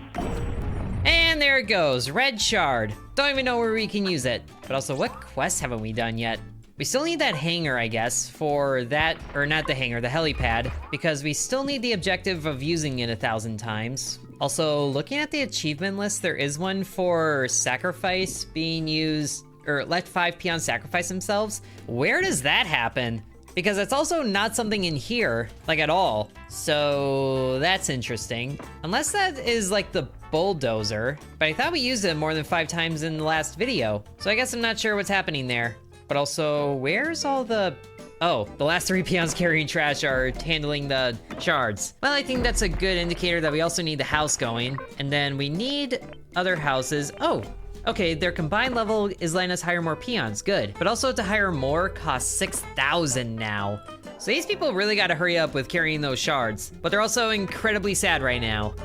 And there it goes, red shard. Don't even know where we can use it. But also, what quests haven't we done yet? We still need that hangar, I guess, for that, or not the hangar, the helipad, because we still need the objective of using it 1,000 times. Also, looking at the achievement list, there is one for sacrifice being used, or let 5 peons sacrifice themselves. Where does that happen? Because it's also not something in here, like at all. So that's interesting. Unless that is like the bulldozer, but I thought we used it more than 5 times in the last video. So I guess I'm not sure what's happening there. But also, where's all the... Oh, the last 3 peons carrying trash are handling the shards. Well, I think that's a good indicator that we also need the house going. And then we need other houses. Oh, okay, their combined level is letting us hire more peons, good. But also to hire more costs 6,000 now. So these people really gotta hurry up with carrying those shards. But they're also incredibly sad right now.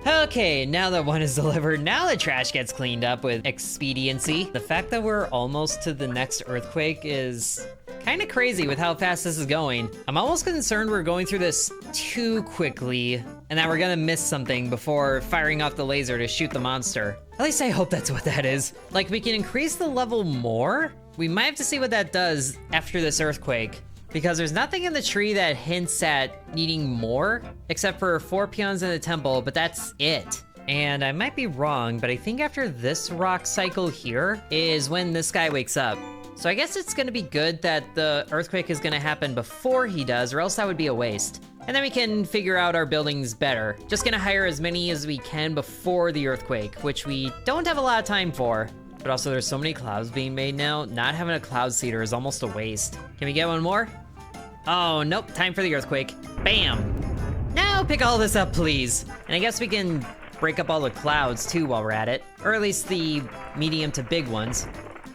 Okay, now that one is delivered, now the trash gets cleaned up with expediency. The fact that we're almost to the next earthquake is kind of crazy with how fast this is going. I'm almost concerned we're going through this too quickly and that we're gonna miss something before firing off the laser to shoot the monster. At least I hope that's what that is. Like, we can increase the level more? We might have to see what that does after this earthquake, because there's nothing in the tree that hints at needing more, except for 4 peons in the temple, but that's it. And I might be wrong, but I think after this rock cycle here is when this guy wakes up. So I guess it's gonna be good that the earthquake is gonna happen before he does, or else that would be a waste. And then we can figure out our buildings better. Just gonna hire as many as we can before the earthquake, which we don't have a lot of time for. But also there's so many clouds being made now, not having a cloud seeder is almost a waste. Can we get one more? Oh, nope, time for the earthquake. Bam! Now pick all this up, please. And I guess we can break up all the clouds too while we're at it. Or at least the medium to big ones.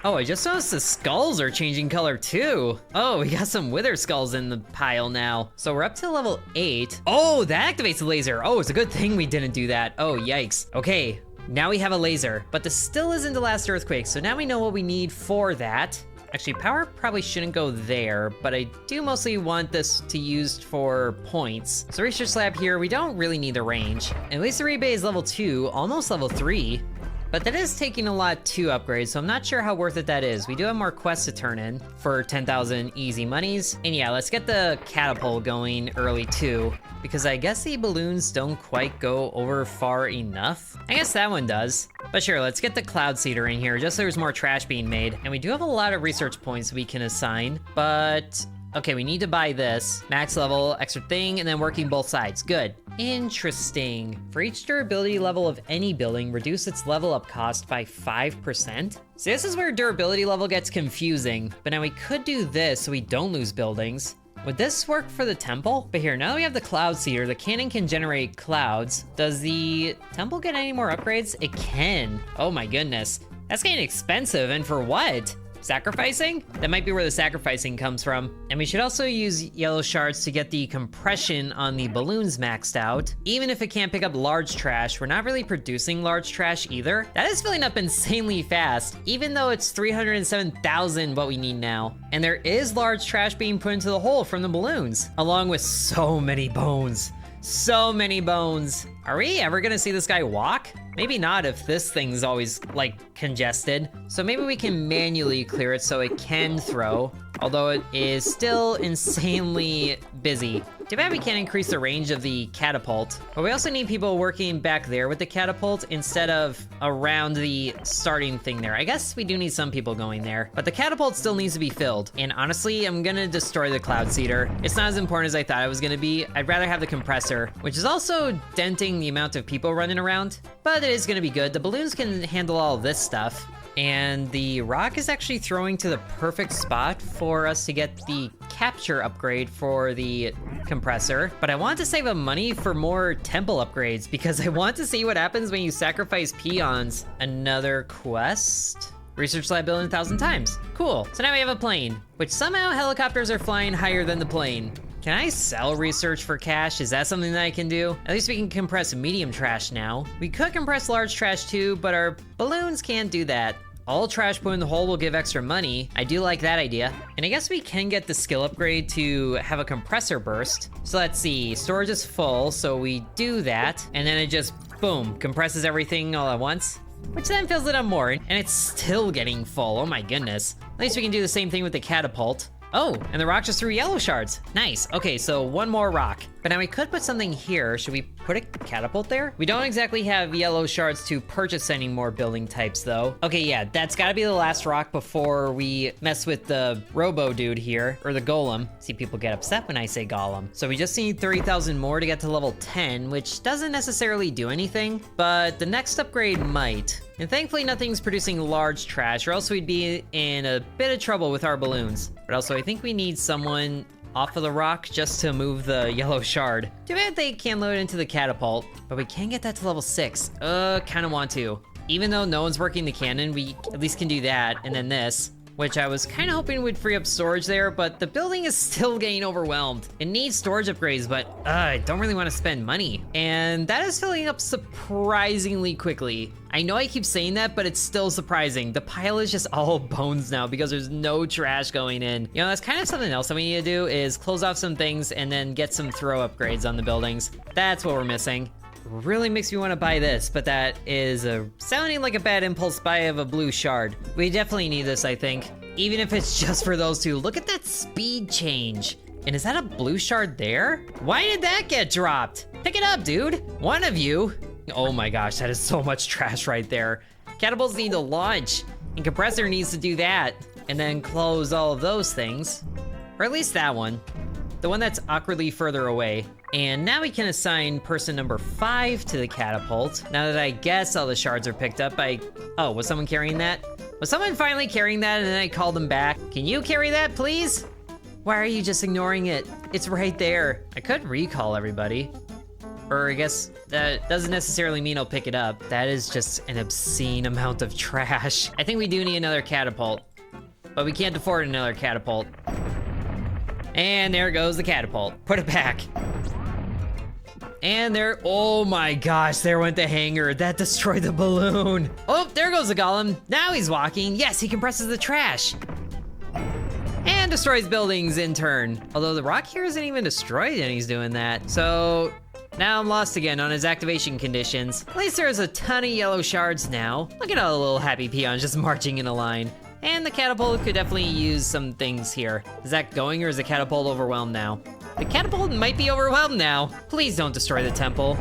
Oh, I just noticed the skulls are changing color too. Oh, we got some wither skulls in the pile now. So we're up to level 8. Oh, that activates the laser. Oh, it's a good thing we didn't do that. Oh, yikes. Okay, now we have a laser, but this still isn't the last earthquake. So now we know what we need for that. Actually, power probably shouldn't go there, but I do mostly want this to use for points. So research lab here, we don't really need the range. At least the rebate is level 2, almost level 3. But that is taking a lot to upgrade, so I'm not sure how worth it that is. We do have more quests to turn in for 10,000 easy monies. And yeah, let's get the catapult going early too, because I guess the balloons don't quite go over far enough. I guess that one does. But sure, let's get the cloud seeder in here, just so there's more trash being made. And we do have a lot of research points we can assign, but okay, we need to buy this. Max level, extra thing, and then working both sides. Good. Interesting. For each durability level of any building, reduce its level up cost by 5%. So this is where durability level gets confusing, but now we could do this so we don't lose buildings. Would this work for the temple? But here, now that we have the cloud seeder, the cannon can generate clouds. Does the temple get any more upgrades? It can. Oh my goodness. That's getting expensive, and for what? Sacrificing? That might be where the sacrificing comes from. And we should also use yellow shards to get the compression on the balloons maxed out. Even if it can't pick up large trash, we're not really producing large trash either. That is filling up insanely fast, even though it's 307,000 what we need now. And there is large trash being put into the hole from the balloons, along with so many bones. So many bones. Are we ever gonna see this guy walk? Maybe not if this thing's always, like, congested. So maybe we can manually clear it so it can throw, although it is still insanely busy. Too bad we can't increase the range of the catapult. But we also need people working back there with the catapult instead of around the starting thing there. I guess we do need some people going there, but the catapult still needs to be filled. And honestly, I'm gonna destroy the cloud seeder. It's not as important as I thought it was gonna be. I'd rather have the compressor, which is also denting the amount of people running around, but it is gonna be good. The balloons can handle all of this stuff. And the rock is actually throwing to the perfect spot for us to get the capture upgrade for the compressor. But I want to save up money for more temple upgrades because I want to see what happens when you sacrifice peons. Another quest? Research lab building 1,000 times. Cool. So now we have a plane, which somehow helicopters are flying higher than the plane. Can I sell research for cash? Is that something that I can do? At least we can compress medium trash now. We could compress large trash too, but our balloons can't do that. All trash put in the hole will give extra money. I do like that idea. And I guess we can get the skill upgrade to have a compressor burst. So let's see, storage is full, so we do that. And then it just, boom, compresses everything all at once. Which then fills it up more, and it's still getting full, oh my goodness. At least we can do the same thing with the catapult. Oh, and the rock just threw yellow shards. Nice, okay, so one more rock. But now we could put something here. Should we put a catapult there? We don't exactly have yellow shards to purchase any more building types though. Okay, yeah, that's gotta be the last rock before we mess with the robo dude here, or the golem. See, people get upset when I say golem. So we just need 30,000 more to get to level 10, which doesn't necessarily do anything, but the next upgrade might. And thankfully nothing's producing large trash, or else we'd be in a bit of trouble with our balloons. But also I think we need someone off of the rock just to move the yellow shard. Too bad they can't load into the catapult, but we can get that to level 6. Kinda want to. Even though no one's working the cannon, we at least can do that, and then this. which I was kind of hoping would free up storage there, but the building is still getting overwhelmed. It needs storage upgrades, but I don't really want to spend money. And that is filling up surprisingly quickly. I know I keep saying that, but it's still surprising. The pile is just all bones now because there's no trash going in. You know, that's kind of something else that we need to do is close off some things and then get some throw upgrades on the buildings. That's what we're missing. Really makes me want to buy this, but that is sounding like a bad impulse buy of a blue shard. We definitely need this, I think. Even if it's just for those two. Look at that speed change. And is that a blue shard there? Why did that get dropped? Pick it up, dude. One of you. Oh my gosh, that is so much trash right there. Catapults need to launch, and compressor needs to do that. And then close all of those things. Or at least that one. The one that's awkwardly further away. And now we can assign person number 5 to the catapult. Now that I guess all the shards are picked up, oh, was someone carrying that? Was someone finally carrying that and then I called them back? Can you carry that, please? Why are you just ignoring it? It's right there. I could recall everybody. Or I guess that doesn't necessarily mean I'll pick it up. That is just an obscene amount of trash. I think we do need another catapult, but we can't afford another catapult. And there goes the catapult. Put it back. And there, oh my gosh, there went the hanger. That destroyed the balloon. Oh, there goes the golem. Now he's walking. Yes, he compresses the trash. And destroys buildings in turn. Although the rock here isn't even destroyed and he's doing that. So now I'm lost again on his activation conditions. At least there's a ton of yellow shards now. Look at all the little happy peons just marching in a line. And the catapult could definitely use some things here. Is that going or is the catapult overwhelmed now? The catapult might be overwhelmed now. Please don't destroy the temple.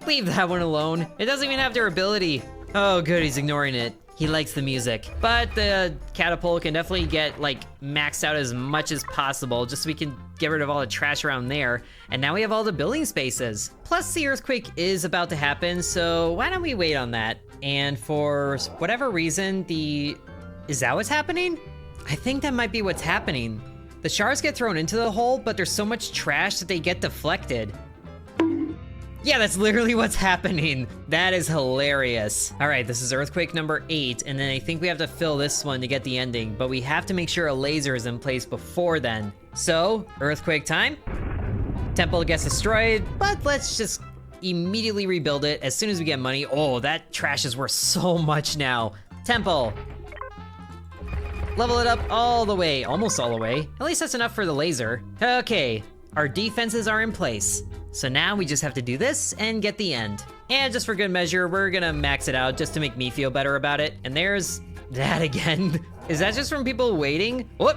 Leave that one alone. It doesn't even have durability. Oh good, he's ignoring it. He likes the music. But the catapult can definitely get like maxed out as much as possible just so we can get rid of all the trash around there. And now we have all the building spaces. Plus the earthquake is about to happen, so why don't we wait on that? And for whatever reason, is that what's happening? I think that might be what's happening. The shards get thrown into the hole, but there's so much trash that they get deflected. Yeah, that's literally what's happening. That is hilarious. All right, this is earthquake number 8, and then I think we have to fill this one to get the ending, but we have to make sure a laser is in place before then. So, earthquake time. Temple gets destroyed, but let's just immediately rebuild it as soon as we get money. Oh, that trash is worth so much now. Temple. Level it up all the way, almost all the way. At least that's enough for the laser. Okay, our defenses are in place. So now we just have to do this and get the end. And just for good measure, we're gonna max it out just to make me feel better about it. And there's that again. Is that just from people waiting? Whoop.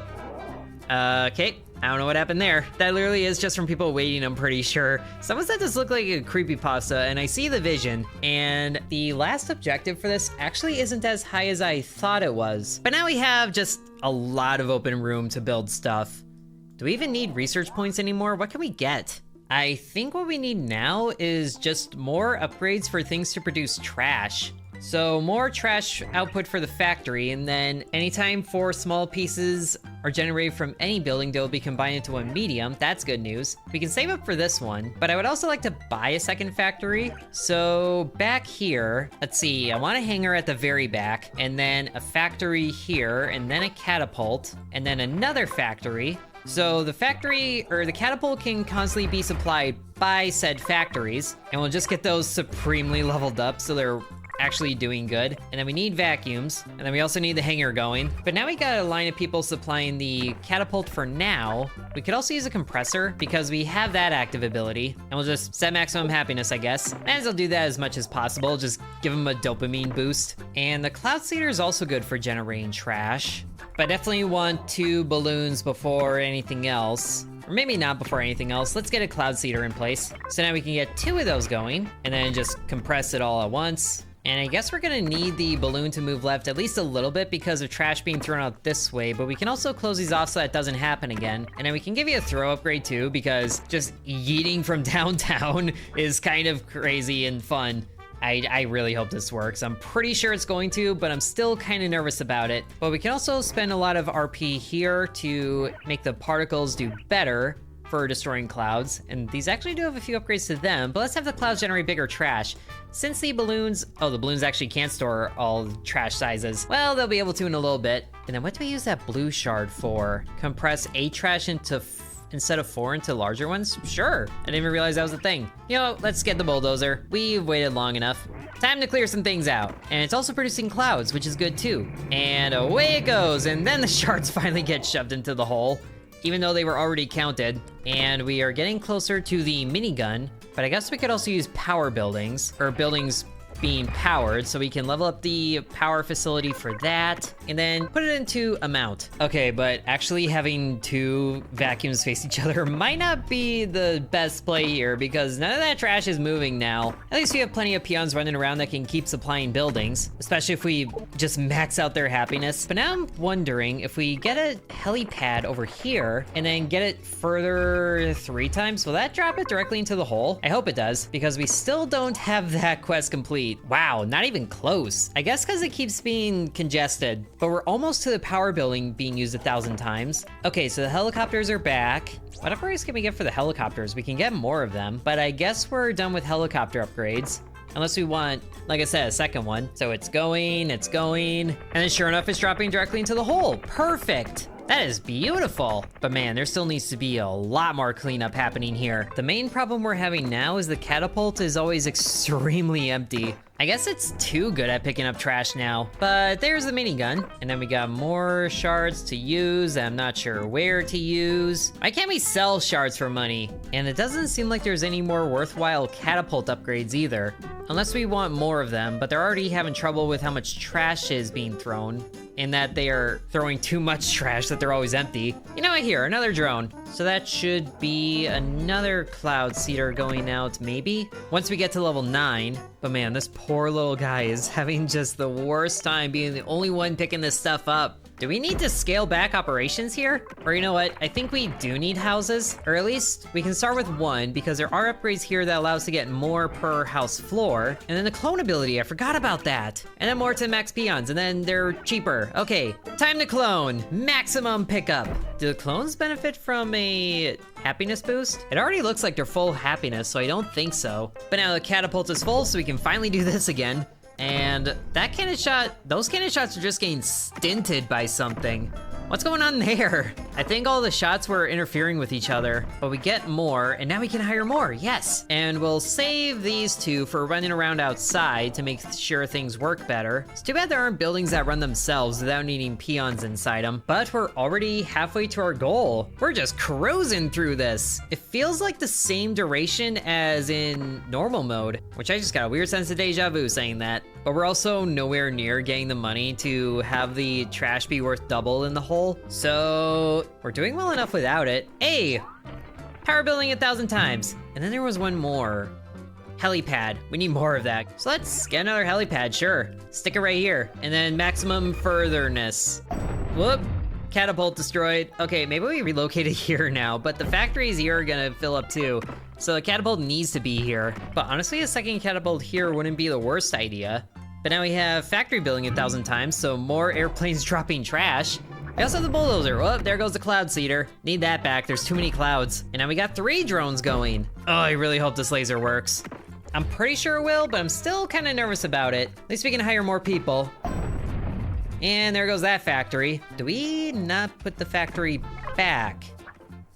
Okay, I don't know what happened there. That literally is just from people waiting, I'm pretty sure. Someone said this looked like a creepypasta, and I see the vision. And the last objective for this actually isn't as high as I thought it was. But now we have just a lot of open room to build stuff. Do we even need research points anymore? What can we get? I think what we need now is just more upgrades for things to produce trash. So more trash output for the factory, and then anytime 4 small pieces are generated from any building, they'll be combined into a medium. That's good news. We can save up for this one, but I would also like to buy a second factory. So back here, let's see, I want a hangar at the very back, and then a factory here, and then a catapult, and then another factory. So the factory, or the catapult, can constantly be supplied by said factories, and we'll just get those supremely leveled up so they're actually doing good. And then we need vacuums, and then we also need the hangar going. But now we got a line of people supplying the catapult for now. We could also use a compressor because we have that active ability, and we'll just set maximum happiness, I guess. Might as well do that as much as possible, just give them a dopamine boost. And the cloud seeder is also good for generating trash, but I definitely want 2 balloons before anything else. Or maybe not before anything else. Let's get a cloud seeder in place. So now we can get 2 of those going, and then just compress it all at once. And I guess we're gonna need the balloon to move left at least a little bit because of trash being thrown out this way, but we can also close these off so that doesn't happen again. And then we can give you a throw upgrade too, because just yeeting from downtown is kind of crazy and fun. I really hope this works. I'm pretty sure it's going to, but I'm still kind of nervous about it. But we can also spend a lot of RP here to make the particles do better for destroying clouds, and these actually do have a few upgrades to them, but let's have the clouds generate bigger trash. since the balloons actually can't store all trash sizes, well, they'll be able to in a little bit. And then what do we use that blue shard for? Compress 8 trash instead of 4 into larger ones? Sure, I didn't even realize that was a thing. You know, let's get the bulldozer. We've waited long enough. Time to clear some things out. And it's also producing clouds, which is good too. And away it goes, and then the shards finally get shoved into the hole, even though they were already counted. And we are getting closer to the minigun, but I guess we could also use power buildings, or buildings being powered, so we can level up the power facility for that, and then put it into a mount. Okay, but actually having 2 vacuums face each other might not be the best play here, because none of that trash is moving now. At least we have plenty of peons running around that can keep supplying buildings, especially if we just max out their happiness. But now I'm wondering if we get a helipad over here, and then get it further 3 times, will that drop it directly into the hole? I hope it does, because we still don't have that quest complete. Wow, not even close. I guess because it keeps being congested, but we're almost to the power building being used 1,000 times. Okay, so the helicopters are back. What upgrades can we get for the helicopters? We can get more of them, but I guess we're done with helicopter upgrades. Unless we want, like I said, a second one. So it's going, and then sure enough, it's dropping directly into the hole. Perfect. That is beautiful. But man, there still needs to be a lot more cleanup happening here. The main problem we're having now is the catapult is always extremely empty. I guess it's too good at picking up trash now, but there's the minigun. And then we got more shards to use that I'm not sure where to use. Why can't we sell shards for money? And it doesn't seem like there's any more worthwhile catapult upgrades either, unless we want more of them, but they're already having trouble with how much trash is being thrown, and that they are throwing too much trash that they're always empty. You know, I hear another drone. So that should be another cloud seeder going out, maybe? Once we get to level 9. But man, this poor little guy is having just the worst time being the only one picking this stuff up. Do we need to scale back operations here? Or you know what, I think we do need houses, or at least we can start with 1 because there are upgrades here that allow us to get more per house floor. And then the clone ability, I forgot about that. And then more to max peons, and then they're cheaper. Okay, time to clone, maximum pickup. Do the clones benefit from a happiness boost? It already looks like they're full happiness, so I don't think so. But now the catapult is full, so we can finally do this again. And that cannon shot, those cannon shots are just getting stinted by something. What's going on there? I think all the shots were interfering with each other, but we get more, and now we can hire more, yes. And we'll save these 2 for running around outside to make sure things work better. It's too bad there aren't buildings that run themselves without needing peons inside them, but we're already halfway to our goal. We're just cruising through this. It feels like the same duration as in normal mode, which I just got a weird sense of deja vu saying that. But we're also nowhere near getting the money to have the trash be worth double in the hole. So we're doing well enough without it. Hey, power building 1,000 times. And then there was one more. Helipad, we need more of that. So let's get another helipad, sure. Stick it right here. And then maximum furtherness. Whoop, catapult destroyed. Okay, maybe we relocate it here now, but the factories here are gonna fill up too. So the catapult needs to be here. But honestly, a second catapult here wouldn't be the worst idea. But now we have factory building 1,000 times, so more airplanes dropping trash. I also have the bulldozer. Oh, there goes the cloud seeder. Need that back, there's too many clouds. And now we got 3 drones going. Oh, I really hope this laser works. I'm pretty sure it will, but I'm still kind of nervous about it. At least we can hire more people. And there goes that factory. Do we not put the factory back?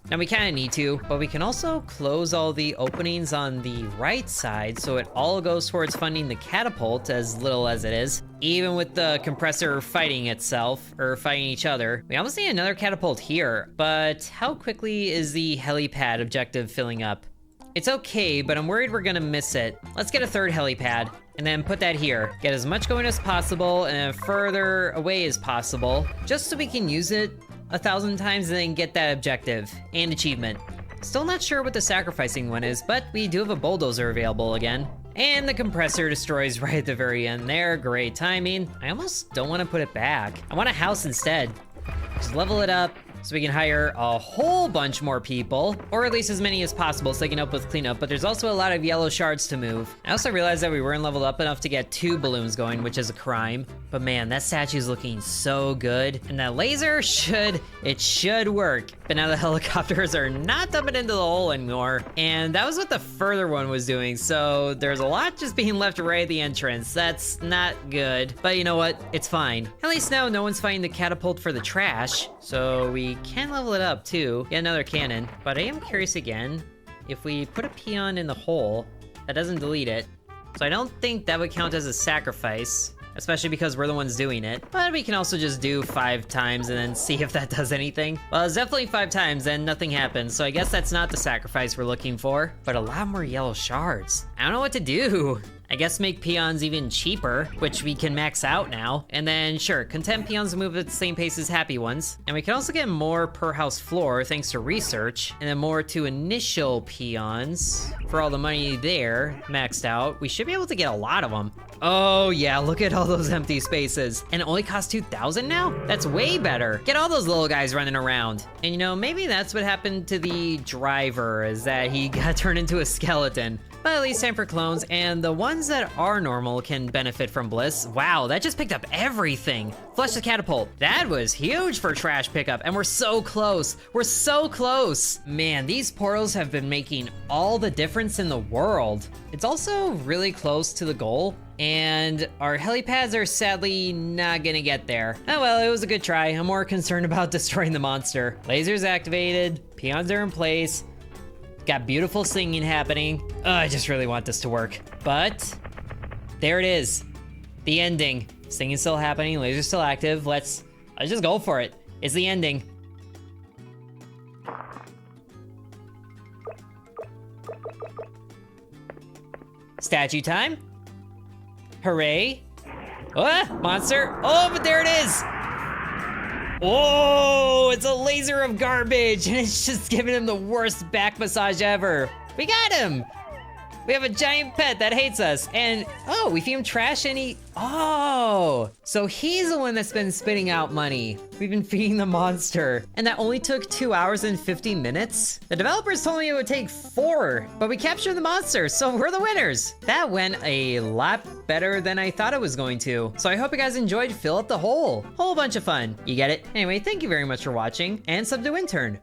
Now we kind of need to, but we can also close all the openings on the right side so it all goes towards funding the catapult, as little as it is. Even with the compressor fighting itself, or fighting each other. We almost need another catapult here, but how quickly is the helipad objective filling up? It's okay, but I'm worried we're gonna miss it. Let's get a 3rd helipad, and then put that here. Get as much going as possible, and further away as possible, just so we can use it 1,000 times and then get that objective and achievement. Still not sure what the sacrificing one is, but we do have a bulldozer available again. And the compressor destroys right at the very end there. Great timing. I almost don't want to put it back. I want a house instead. Just level it up, so we can hire a whole bunch more people, or at least as many as possible so they can help with cleanup, but there's also a lot of yellow shards to move. I also realized that we weren't leveled up enough to get 2 balloons going, which is a crime. But man, that statue's looking so good. And that laser should work. But now the helicopters are not dumping into the hole anymore. And that was what the further one was doing. So there's a lot just being left right at the entrance. That's not good. But you know what? It's fine. At least now no one's fighting the catapult for the trash. So we can level it up too. Get another cannon. But I am curious again, if we put a peon in the hole, that doesn't delete it. So I don't think that would count as a sacrifice, especially because we're the ones doing it. But we can also just do 5 times and then see if that does anything. Well, it's definitely 5 times and nothing happens, so I guess that's not the sacrifice we're looking for. But a lot more yellow shards. I don't know what to do. I guess make peons even cheaper, which we can max out now. And then sure, content peons move at the same pace as happy ones. And we can also get more per house floor thanks to research, and then more to initial peons for all the money there maxed out. We should be able to get a lot of them. Oh yeah, look at all those empty spaces. And it only costs 2,000 now? That's way better. Get all those little guys running around. And you know, maybe that's what happened to the driver, is that he got turned into a skeleton. But at least time for clones, and the ones that are normal can benefit from bliss. Wow, that just picked up everything. Flush the catapult. That was huge for trash pickup, and we're so close. We're so close. Man, these portals have been making all the difference in the world. It's also really close to the goal, and our helipads are sadly not gonna get there. Oh well, it was a good try. I'm more concerned about destroying the monster. Lasers activated, peons are in place. Got beautiful singing happening. I just really want this to work. But there it is. The ending. Singing's still happening, laser's still active. Let's just go for it. It's the ending. Statue time. Hooray. Oh, monster. Oh, but there it is. Oh, it's a laser of garbage, and it's just giving him the worst back massage ever. We got him. We have a giant pet that hates us, and oh, we feed him trash and oh, so he's the one that's been spitting out money. We've been feeding the monster, and that only took 2 hours and 50 minutes. The developers told me it would take 4, but we captured the monster, so we're the winners. That went a lot better than I thought it was going to. So I hope you guys enjoyed Fill Up the Hole. Whole bunch of fun. You get it? Anyway, thank you very much for watching, and sub to Intern.